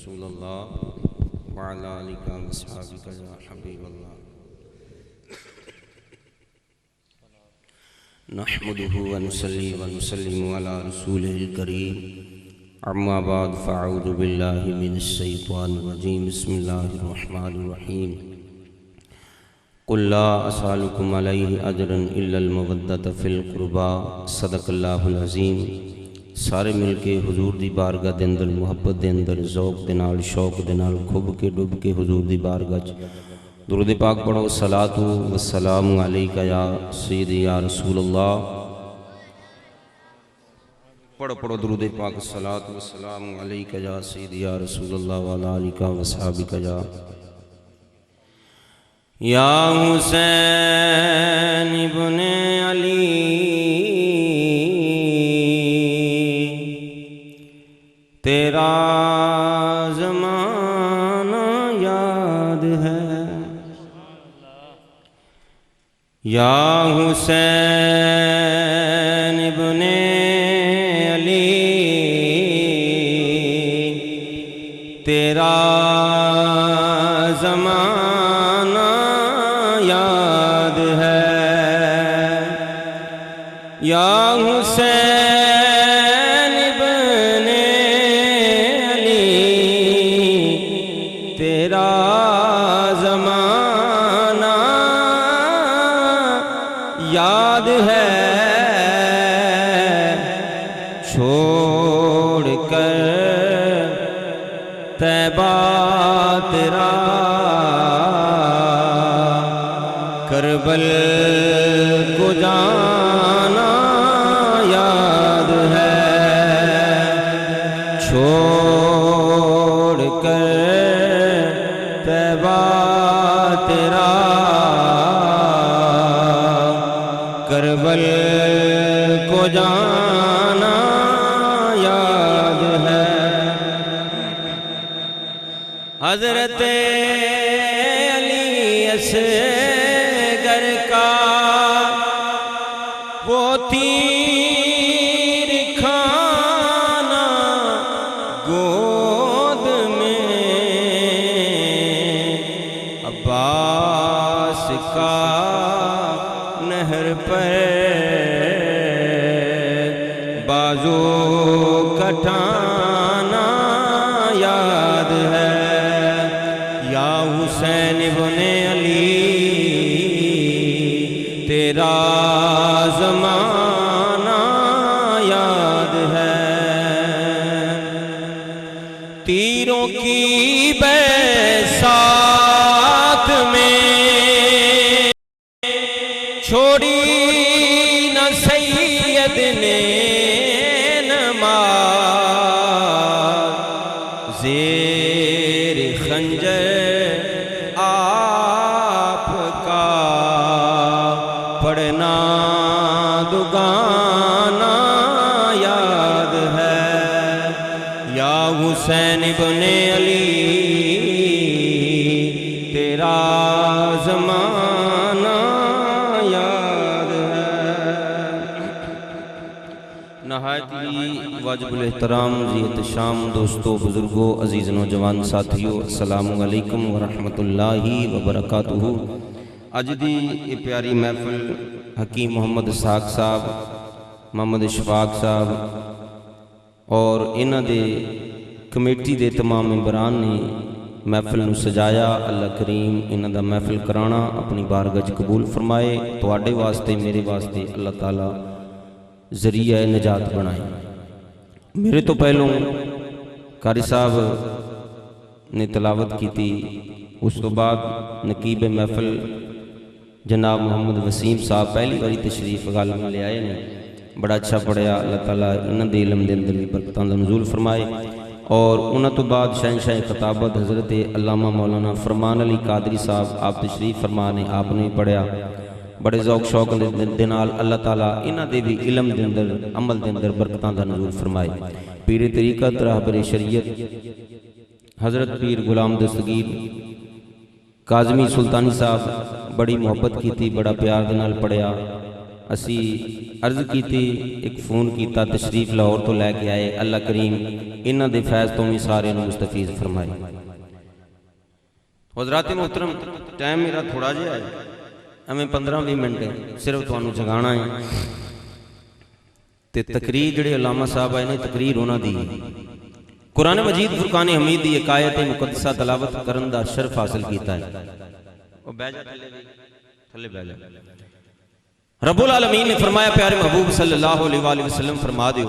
रसूलल्लाह व अला आलिका व अस्हाबिका या हबीबल्लाह। नहमदुहु व नुसल्ली व नुसल्लिमु अला रसूलिल करीम। अम्मा बाद फ़अऊज़ु बिल्लाहि मिनश शैतानिर रजीम। बिस्मिल्लाहिर रहमानिर रहीम। कुल ला असअलुकुम अलैहि अजरन इल्लल मवद्दत फ़िल क़ुरबा। सदक़ल्लाहुल अज़ीम। सारे मिल के हुजूर दी बारगाह दे अंदर मुहब्बत दे अंदर ज़ौक़ दे नाल शौक़ दे नाल खुब के डुब के हुजूर दी बारगाह च दुरूद पाक पढ़ो। सलातु व सलामु अलैका या सय्यदी या रसूलल्लाह। पढ़ो पढ़ो दुरूद पाक। सलातु व सलामु अलैका या सय्यदी या रसूलल्लाह व अला आलिका व अस्हाबिका या हुसैन इब्ने अली। तेरा ज़माना याद है या हुसैन इब्ने अली। तेरा ज़माना याद है या हुसैन इब्ने अली। तेरा ज़माना याद है। छोड़ कर तैबा तेरा करबल को जाना याद है। छोड़ कर तैबा तेरा करबल को जाना याद है। हज़रत अली असगर का वो तीर खाना गोद में अब्बास का नहर पर बाजू कटाना याद है या हुसैन इब्ने अली। तेरा ज़माना याद है। तीरों की बरसात में छोड़ी न सैयद ने नमाज़। ज़ेर खंजर आपका पढ़ना दुगाना याद है या हुसैन इब्ने अली। तेरा ज़माना याद है। नहायत ही वाजिबुल एहतराम ज़ियत शाम दोस्तों बुज़ुर्गों अज़ीज़ नौजवान साथियों अस्सलामु अलैकुम व रहमतुल्लाहि व बरकातुहू। अज दी ये प्यारी महफिल हकीम मोहम्मद इसहाक साहब मोहम्मद इशफाक साहब और इन्हां दे कमेटी दे तमाम मेंबरान ने महफिल नूं सजाया। अल्लाह करीम इन्हां दा महफिल कराना अपनी बारगाह च कबूल फरमाए। तुहाडे वास्ते मेरे वास्ते अल्लाह ताला जरिया निजात बनाए। मेरे तो पहलों कारी साहब ने तलावत की थी, उस तो बाद नकीब महफिल जनाब मोहम्मद वसीम साहब पहली बारी तशरीफ गल में ले आए ने। बड़ा अच्छा पढ़िया। अल्लाह ताला इन्हां दे इल्म दे अंदर भी बरकतां दा नज़ूल फरमाए। और उन्हां तो बाद शहनशाह खिताबत हज़रत अल्लामा मौलाना फरमान अली कादरी साहब आप तशरीफ फरमा ने, आपने भी पढ़िया। बड़े ज़ौक़ शौक़ दे नाल अल्लाह ताला इन्हां दे भी इल्म दे अंदर अमल दे अंदर बरकतां दा नज़ूल फरमाए। पीर तरीक़त रहबर शरीयत हज़रत पीर गुलाम दस्तगीर काज़मी सुल्तानी साहब बड़ी मुहब्बत की थी, बड़ा प्यार दे नाल पढ़िया। असी अर्ज की, एक फोन किया, तशरीफ लाहौर तो लैके आए। अल्लाह करीम इन्हां दे फैज़ तो भी सारे मुस्तफीज़ फरमाए। हज़रात मोहतरम, टाइम मेरा थोड़ा जिहा है, हमें 15-20 मिनट सिर्फ तुहानू जगाना है। तो तकरीर जिहड़े उलामा साहब आए ने, तकरीर उन्हां दी कुरान मजीद फुरकान हमीद की एक आयत मुकद्दसा तलावत करन दा शर्फ हासिल किया है। थले बैठ जा। रब्बुल आलमीन ने फरमाया, प्यारे महबूब सल्लल्लाहु अलैहि वसल्लम फरमा दियो,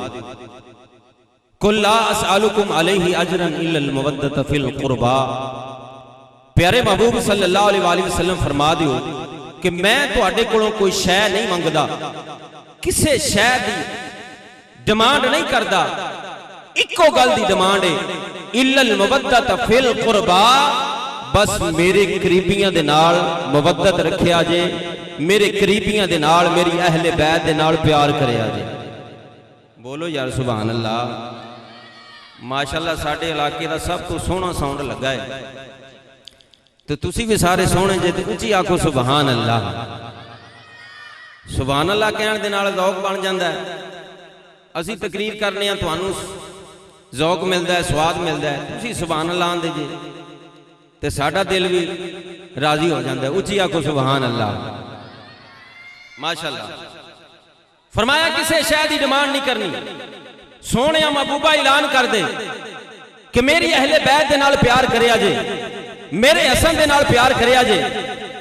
कुल ला असअलुकुम अलैहि अजरन इल्लल मवद्दत फिल कुर्बा। प्यारे महबूब सल्लल्लाहु अलैहि वसल्लम फरमा दियो कि मैं तुहाडे कोलों कोई शै नहीं मंगदा, किसे शै दी डिमांड नहीं करदा, इको गल दी डिमांड है, इल्लल मवद्दत फिल कुर्बा, बस मेरे करीबियां दे नाल मवद्दत रखिया जे, मेरे करीबियां दे नाल, मेरी अहले बैत दे नाल प्यार करिया जे। बोलो यार सुभान अल्लाह। माशाअल्लाह साडे इलाके दा सब तो सोहना साउंड लगा है, तो तुसी भी सारे सोहने जे, उच्ची आखो सुभान अल्लाह। सुभान अल्लाह कहण दे नाल ज़ौक बन जांदा है। असी तकरीर करने आ, तुहानू ज़ौक मिलता है, स्वाद मिलता है, तुसी सुभान अल्लाह आंदे जे ते साडा दिल भी राजी हो जाता है। उच्ची आखो सुभान अल्लाह। माशाअल्लाह। फरमाया किसी शै दी डिमांड नहीं करनी। सोने महबूबा ऐलान कर दे कि मेरी अहले बैत दे नाल प्यार करिया जे, मेरे हसन दे नाल प्यार करिया जे,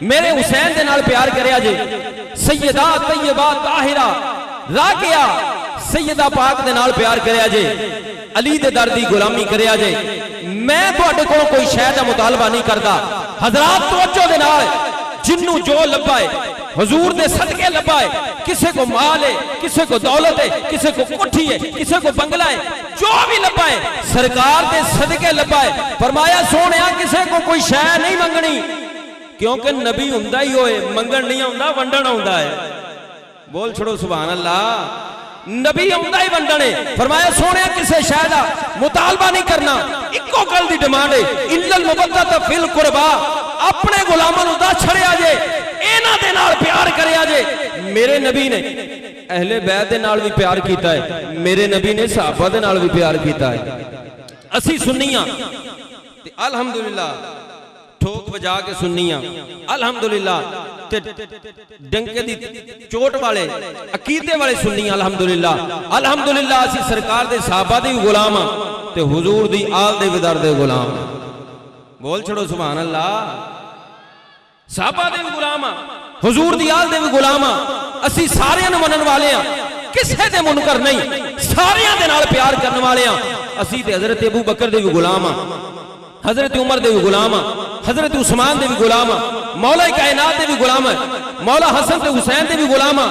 मेरे हुसैन दे नाल प्यार करिया जे, सैयदा तैयबा ताहिरा राकिया सैयदा पाक दे नाल प्यार करिया जे, अली दे दर दी गुलामी करिया जे। मैं तुहाडे कोलों कोई शै दा मुतालबा नहीं करदा। हजरात तवज्जो दे नाल, जिन्नू जो लब्भा है हुजूर दे सदके लब्भा है, किसे को माल है, किसे को दौलत है, किसे को कोठी है, किसे को बंगला है, जो भी लब्भा है सरकार दे सदके लब्भा है। फरमाया सोहणिया किसे को कोई शै नहीं मंगनी, क्योंकि नबी हुंदा ही होए, मंगण नहीं आउंदा, वंडण आउंदा है। बोल छड़ो सुभान अल्लाह। नबी आउंदा ही वंडण है। फरमाया सोहणिया किसे शै दा मुतालबा नहीं करना, इको गल दी डिमांड है, इल्लल मवद्दत फिल कुर्बा, अपने गुलामां नूं दस छड़िया जे, इन्हां दे नाल प्यार करिया जे। मेरे नबी ने अहले बैत दे नाल भी प्यार कीता है, मेरे नबी ने सहाबा दे नाल भी प्यार कीता है। असी सुन्नियां ते अल्हम्दुलिल्लाह ठोक बजा के सुन्नियां अल्हम्दुलिल्लाह, ते डंके दी चोट वाले अकीदे वाले सुन्नियां अल्हम्दुलिल्लाह। अल्हम्दुलिल्लाह असी सरकार दे सहाबा दे गुलाम हां ते हुजूर दी आल दे विदर दे गुलाम। बोल छड़ो सुभान अल्लाह। सहाबा दे गुलाम हां, हुजूर दी आल दे गुलाम हां। असी सारियां नूं मनण वाले हां, किसे दे मुनकर नहीं, सारियां दे नाल प्यार करन वाले हां। असी ते हजरत अबू बकर दे भी गुलाम हां, हजरत उमर दे भी गुलाम हां, हजरत उस्मान दे भी गुलाम हां, मौला कायनात दे भी गुलाम हां, मौला हसन ते हुसैन दे भी गुलाम हां।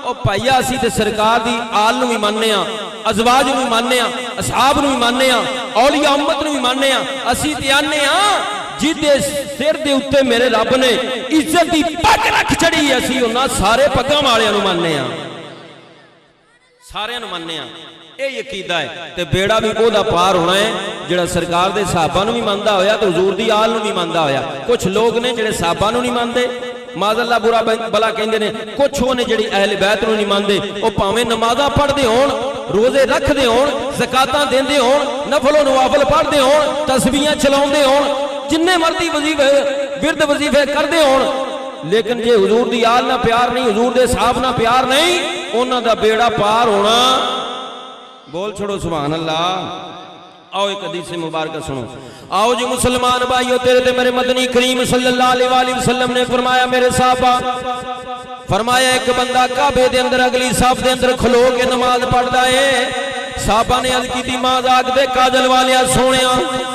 ओ भाईया असी ते सरकार दी आल नूं भी मानने हां, अजवाज नूं भी मानने हां, असहाब नूं भी मानने हां, औलिया उम्मत नूं भी मानने हां। असी ते आने हां जिदे सिर दे उत्ते मेरे रब ने इज्जत दी पग रख चढ़ी, असी उन्हां सारे पग्गां वालियां नूं मानने हां, सारियां नूं मानने हां। यह अकीदा है ते बेड़ा भी ओदा पार होना है जिहड़ा सरकार दे सहाबा नूं भी मानदा होया ते हुजूर दी आल नूं भी मानदा होया। कुछ लोग ने जिहड़े सहाबा नूं नहीं मानदे, माज़अल्लाह बुरा भला कहंदे ने, कुछ वो ने जिहड़ी अहले बैत नूं नहीं मानदे। ओ भावें नमाज़ां पढ़दे होण, रोजे रखदे होण, ज़कातां देंदे होण, नफल नवाफल पढ़दे होण, तस्बीहां चलाउंदे होण, जिन्ने मर्जी वजीफे विरद वजीफे करदे होण, लेकिन जे हुजूर दी आल ना प्यार नहीं, हुजूर दे साहब ना प्यार नहीं, उन्हां दा बेड़ा पार होना। बोल छोड़ो सुभान अल्लाह। आओ एक हदीस मुबारक सुनो। आओ जी मुसलमान भाइयों, तेरे ते मेरे मदनी करीम सल्लल्लाहु अलैहि वसल्लम ने फरमाया, मेरे साहबा फरमाया एक बंदा काबे दे अंदर अगली साफ दे अंदर खलो के नमाज पढ़दा है। साहबा ने अर्ज की मां आखदे काजल वालिया सोहणिया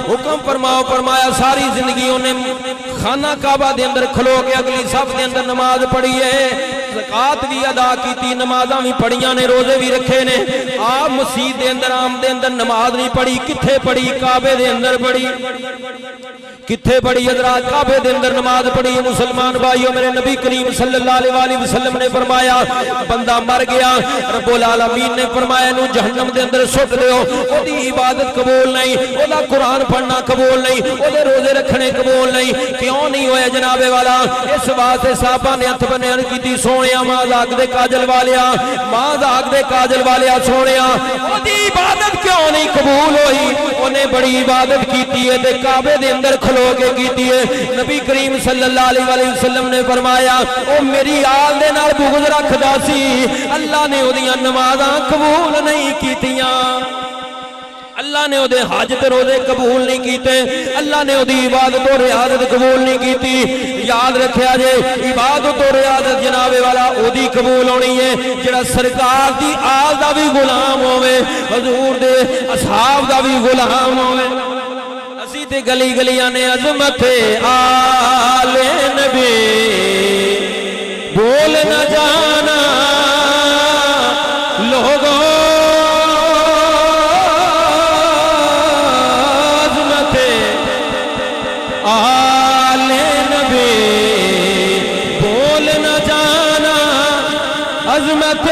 हुक्म फरमाओ। फरमाया सारी जिंदगी उन्हें खाना काबा दे अंदर खलो के अगली साफ दे अंदर नमाज पढ़ी है, ज़कात भी अदा की, नमाज़ां भी पढ़ियां ने, रोजे भी रखे ने। आप मस्जिद दे अंदर आम दे अंदर नमाज नहीं पढ़ी, किथे पढ़ी? काबे दे अंदर पढ़ी। किथे पढ़ी हज़रात काबे दे अंदर नमाज पढ़ी मुसलमान भाइयों मेरे नबी करीम सल्लल्लाहु अलैहि वसल्लम ने फरमाया बंदा मर गया रब्बुल आलमीन ने फरमाया नु जहन्नम दे अंदर सुट दियो ओदी इबादत कबूल नहीं ओदा कुरान पढ़ना कबूल नहीं ओदे रोजे रखने कबूल नहीं क्यों नहीं होया जनाबे वाला इस वास्ते साहबा ने हथ बने अर्ज कीती सोहणिया मां जाग दे काजल वालिया मां जाग दे काजल वालिया सोहणिया ओदी इबादत क्यों नहीं कबूल होई ओने बड़ी इबादत कीती है ते काबे दे अंदर के कीती है नबी करीम सल्लल्लाहु अलैहि वसल्लम ने फरमाया ओ मेरी आल दे नाल बुग़्ज़ रखदा सी अल्लाह ने ओदियां नमाज़ां कबूल नहीं कीतियां अल्लाह ने ओदे हज ते रोजे कबूल नहीं कीते अल्लाह ने ओदी इबादत और रियादत कबूल नहीं कीती याद रखिया जे इबादत और रियादत जनाबे वाला ओदी कबूल होनी है जेड़ा सरकार दी आल दा भी गुलाम होवे हुजूर दे असहाब दा भी गुलाम होवे ते गली गलियां ने अजमत आले नबी बोल न जाना लोगों अजमत आले नबी बोल न जाना अजमत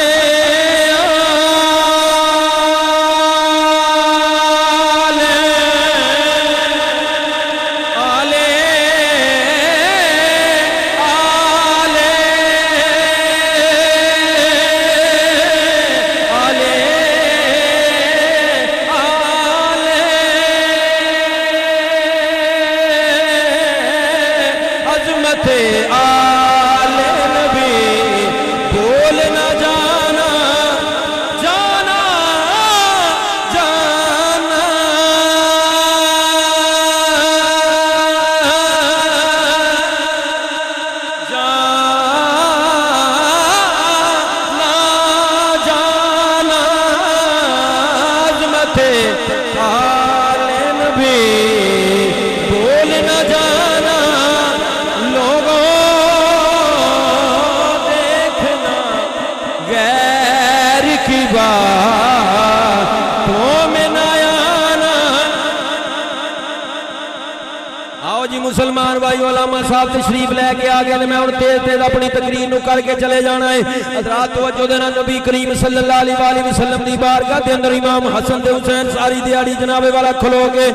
मुसलमान भाई उलमा साहब तशरीफ लैके आ गए मैं तेज तेज अपनी तकरीर नूं करके चले जाना है हज़रात तवज्जो देना नबी करीम सल्लल्लाहु अलैहि वसल्लम दी बारगाह दे अंदर इमाम हसन ते हुसैन सारी दिहाड़ी जनाबे वाला खलो के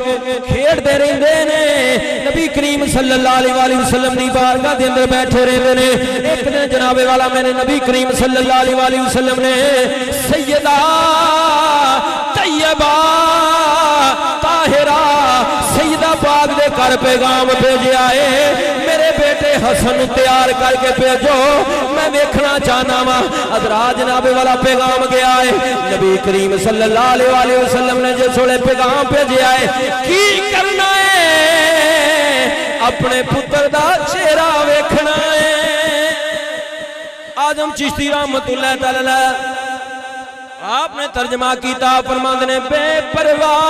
खेडते रहंदे ने नबी करीम सल्लल्लाहु अलैहि वसल्लम दी बारगाह दे अंदर बैठे रहंदे ने एक दिन जनाबे वाला मैंने नबी करीम सल्लल्लाहु अलैहि वसल्लम ने सैयदा तैयबा ताहिरा सैयदा पाक दे घर पैगाम भेजा है मेरे बेटे हसन तैयार करके भेजो मैं देखना चाहना वा हज़रात जनाबे वाला पैगाम गया है नबी करीम सल्लल्लाहु अलैहि वसल्लम ने जिस वेले पैगाम भेजा है की करना है अपने पुत्र दा चेहरा वेखना है आजम चिश्ती रहमतुल्लाह तआला आपने तर्जमा किया फरमाते ने बेपरवाह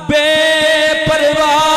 बेपरवाह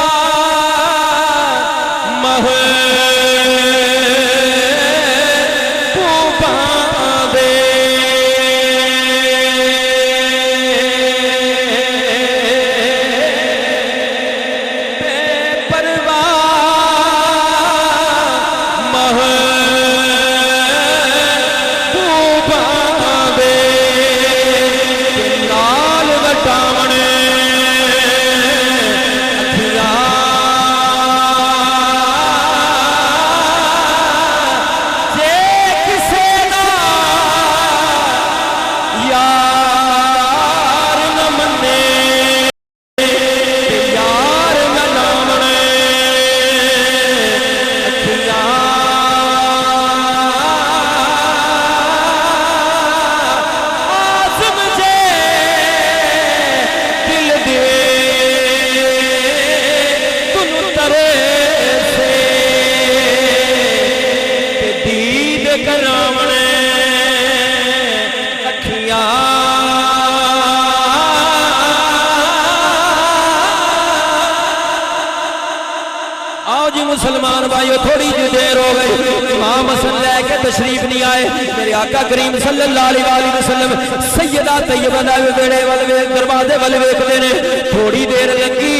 मुसलमान भाइयों थोड़ी जी देर हो गई इमाम हसन लैके तशरीफ नहीं आए। मेरे आका करीम सल्लल्लाहु अलैहि वसल्लम सैयदा तैयबा दे बेड़े वल दरवाजे वल वेखदे ने। थोड़ी देर लगी,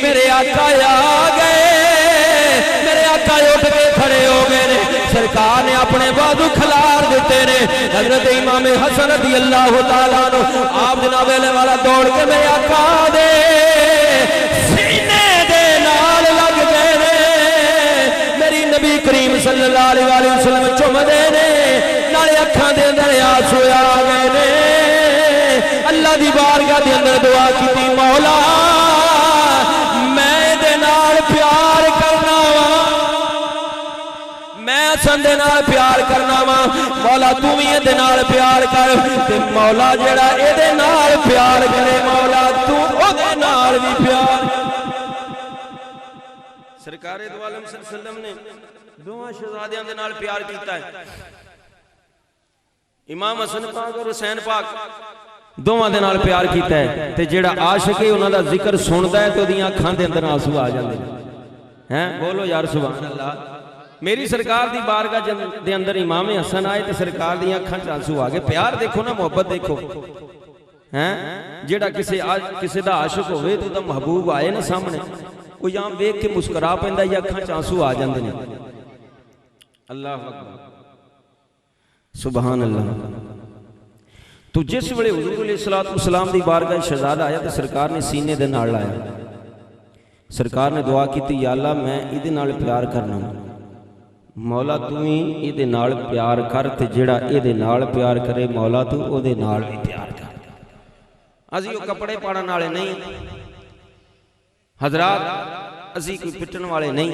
मेरे आका आ गए। मेरे आका उठ के खड़े हो गए ने। सरकार ने अपने बाजू खिलार दिते ने। हजरत इमाम हसन रज़ी अल्लाह तआला अन्हु आप जनाबे वाला दौड़ के मेरे आका दे सीने दे नाल लग गए ने। मेरी नबी करीम सल्लल्लाहु अलैहि वसल्लम चुमदे ने, नाले अखां दे अंदर आंसू आ गए ने। अल्लाह दी बारगाह दे अंदर दुआ की, मौला मैं दे नाल प्यार करना वा, मैं हसन दे नाल प्यार करना वा। मौला तू भी इहदे नाल प्यार कर, ते मौला जेड़ा इहदे नाल प्यार करे मौला तू ओहदे नाल भी प्यार। सरकारे दो आलम सल्लल्लाहु अलैहि वसल्लम ने दोवां शहजादियां दे नाल प्यार कीता है। इमाम हसन पाक और हुसैन पाक दोवां दे नाल प्यार कीता है। ते जेड़ा आशिक है उन्हां दा जिक्र सुनदा है तो ओदियां अखां दे अंदर आंसू आ जांदे हैं। बोलो यार सुभान अल्लाह। मेरी सरकार दी बारगाह दे अंदर इमाम हसन आए तो सरकार दी अखां च आंसू आ गए। प्यार देखो ना, मोहब्बत देखो हैं। जेड़ा किसी दा आशिक होवे तो ओदा महबूब आए ना सामने, वो यहाँ वेख के मुस्कुरा पैंदा या अखां च आंसू आ जांदे ने। अल्लाह अकबर, सुभान अल्लाह। तो जिस वेले हुजूर अलैहिस्सलाम दी बारगाह शहजादा आया तो सरकार ने सीने दे नाल लाया। सरकार ने दुआ की, या अल्लाह मैं इहदे नाल प्यार करना, मौला तू ही इहदे नाल प्यार कर, ते जेड़ा इहदे नाल प्यार करे मौला तू ओहदे नाल भी प्यार कर। असीं ओह कपड़े पाड़न वाले नहीं हजरात, असी कोई पिटन वाले नहीं,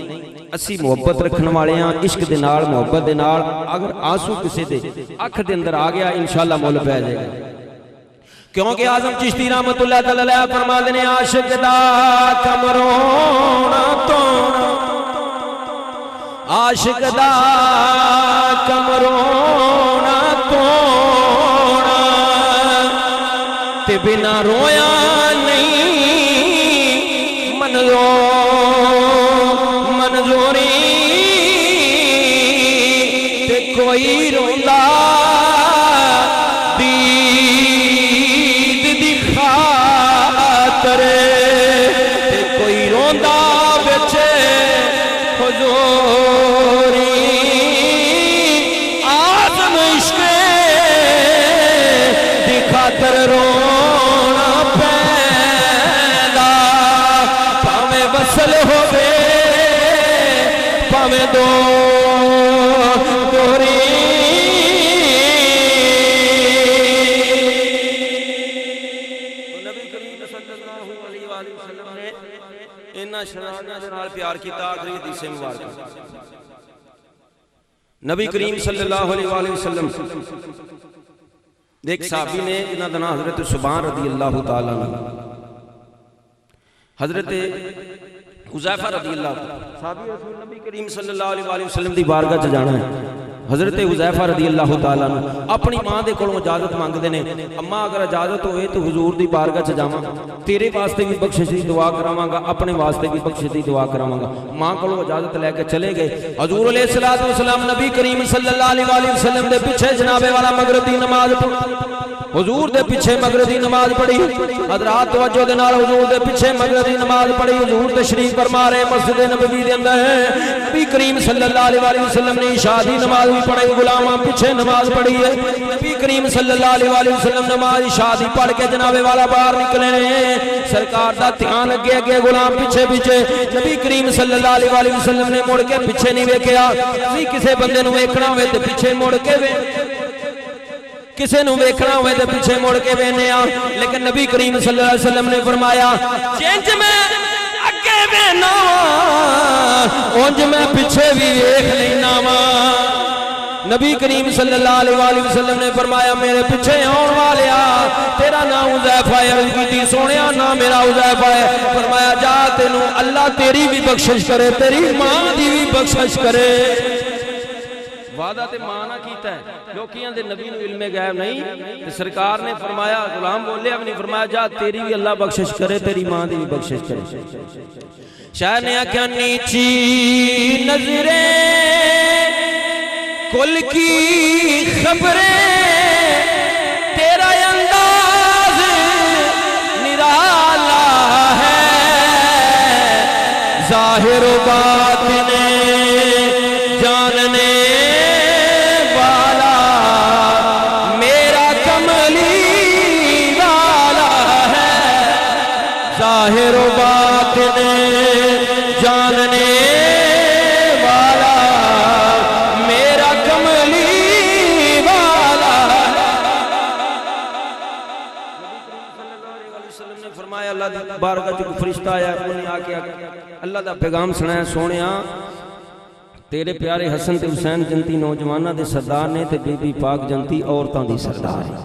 असी मुहब्बत रखने वाले हाँ। इश्क दे नाल मुहब्बत दे नाल अगर आंसू किसी दे अख दे अंदर आ गया इंशाअल्लाह मुल पै जाएगा। क्योंकि आजम चिश्ती रहमतुल्लाह तआला अलैह फरमाते ने, आशिक दा कमरोना तो आशिक दा कमरोना तोना ते बिना रोया नहीं मंजूरी ते कोई रोंदा दीद दी खातर, ते कोई रोंदा बिच हुजूरी। आज़म इश्क दी खातर रोना पैदा, भावें वसल होवे भावें दो दोरी। नबी करीम सल्लल्लाहु अलैहि वसल्लम ने इन्हां शहजादियां दे नाल प्यार कीता। आखिरी हदीस मुबारक नबी करीम सल्लल्लाहु अलैहि वसल्लम एक साहबी ने, जिन्हां दा नाम हजरत सुबान रज़ी अल्लाह तआला अन्हु, हजरत हुज़ैफा रज़ी अल्लाह साहबी रसूल नबी करीम सल्लल्लाहु अलैहि वसल्लम दी बारगाह च जाना है। हजरत हुज़ैफा रज़ी अल्लाह तआला अन्हु अपनी मां दे कोलों इजाजत मंगदे ने, अम्मा अगर इजाजत होए तो हुजूर दी बारगाह च जावां, तेरे वास्ते भी बख्शिश दी दुआ करावांगा, अपने वास्ते भी बख्शिश दी दुआ करावांगा। मां कोलों इजाजत लैके चले गए। हजूर अलैहिस्सलातु वस्सलाम नबी करीम सल्लल्लाहु अलैहि वसल्लम दे पीछे जनाबे वाला मगरिब दी नमाज हुजूर दे पीछे मगरिब दी नमाज पढ़ी। हजरात तवज्जो दे नाल हुजूर दे पीछे मगरिब दी नमाज पढ़ी। हुजूर तशरीफ फरमा रहे मस्जिद नबवी दे अंदर। नबी करीम सल्लल्लाहु अलैहि वसल्लम ने इशा दी नमाज भी पढ़ी, गुलामां पीछे नमाज पढ़ी है। नबी करीम सल्लल्लाहु अलैहि वसल्लम नमाज इशा दी पढ़ के जनाबे वाला बाहर निकले ने। सरकार दा ध्यान अगे अगे, गुलाम पीछे पीछे। नबी करीम सल्लल्लाहु अलैहि वसल्लम ने मुड़ के पीछे नहीं वेखिया। किसी बंदे नूं वेखना होवे ते पीछे मुड़ के किसी नूं वेखना होवे ते पीछे मुड़ के वेखने आ। लेकिन नबी करीम सल्लल्लाहु अलैहि वसल्लम ने फरमाया, जिंज मैं अगे वेखना उंज मैं पीछे भी वेख लेना वा। नबी करीम सल्लल्लाहु अलैहि वसल्लम ने फरमाया, मेरे पीछे आउण वालिया तेरा नाम हुज़ैफा है। अर्ज़ कीती, सोहणिया ना मेरा हुज़ैफा है। फरमाया, जा तेनू अल्लाह तेरी भी बख्शिश करे, तेरी मां दी भी बख्शिश करे। वादा ते मां ना कीता है, लोकियां दे नबी नूं इल्मे गैब नहीं। ते सरकार ने फरमाया, गुलाम बोलिया भी नहीं, फरमाया जा तेरी भी अल्लाह बख्शिश करे, तेरी मां दी भी बख्शिश करे। शायर ने आख्या नीची नजरें कुल की खबरें, तेरा अंदाज निराला है, जाहिर बातिन जानने वाला मेरा कमली वाला है, जाहिर बातिन जानने वाला मेरा कमली वाला। ने फरमाया अल्लाह दी बारगाह च फरिश्ता आया, उन्हें आके अल्लाह दा पैगाम सुनाया, सोनिया तेरे प्यारे हसन ते हुसैन जंती नौजवानों के सरदार ने ते बीबी पाक जंती औरतों की सरदार है।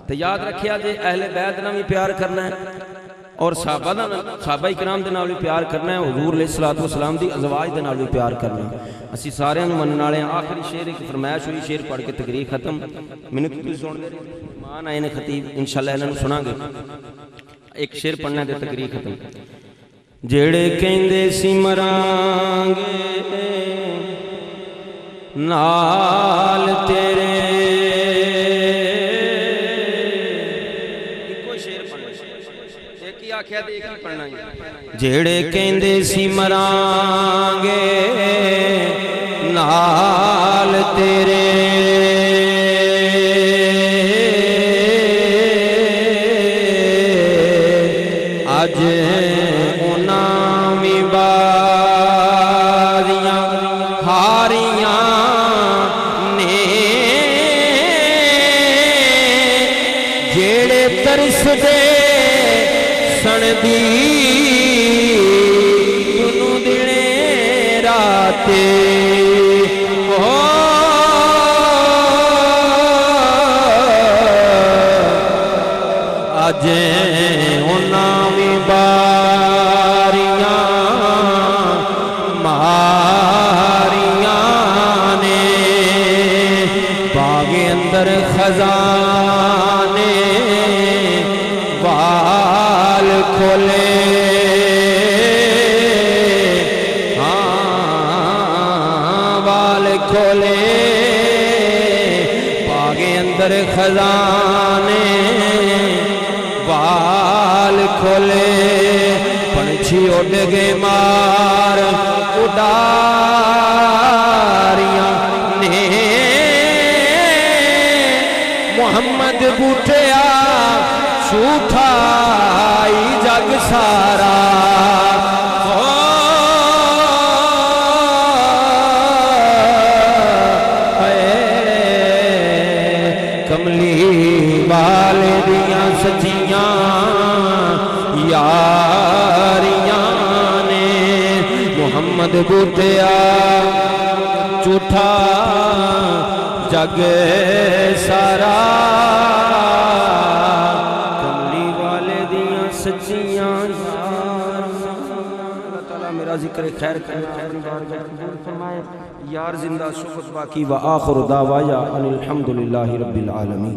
तो याद रखिया जे अहले बैत नाल भी प्यार करना है और साहबा इकराम दे नाल भी प्यार करना है, हुजूर अलैहिस्सलातु वस्सलाम दी अज़वाज दे नाल भी प्यार करना है। असीं सारिआं नूं मनण वाले आखिरी शेर एक फरमाइश हुई, शेर पढ़ के तकरीर खत्म। मैनूं तुसीं सुणदे मान आए ने खतीब, इंशाअल्लाह इन्हां नूं सुणांगे। एक शेर पढ़ना ते तकरीर खत्म। जेड़े कहंदे सी मरांगे नाल तेरे, जेड़े कहंदे सी मरांगे नाल तेरे, अज उन्हां वी बारियां हारियां ने, जेड़े तरसदे सनदी तुनू दिने राते, अज उन्हां वी बारियां मारियां ने, बागे अंदर खजाने वाल खोले, हाँ वाल खोले, बागे अंदर खजाने वाल खोले, पंछी उड़ गए मार उडारियां ने, मोहम्मद बूठिया झूठाई जग सारा, कमली वाले दियां सचियां यारियां ने, मोहम्मद बूटिया झूठा जग सारा, कमली वाले दियां सचियां अल्लाह ताला मेरा जिक्र खैर फरमाए। यार जिंदा सुबत बाकी व आखिर दावाया अनिल हम्दुलिल्लाहि रब्बिल आलमीन।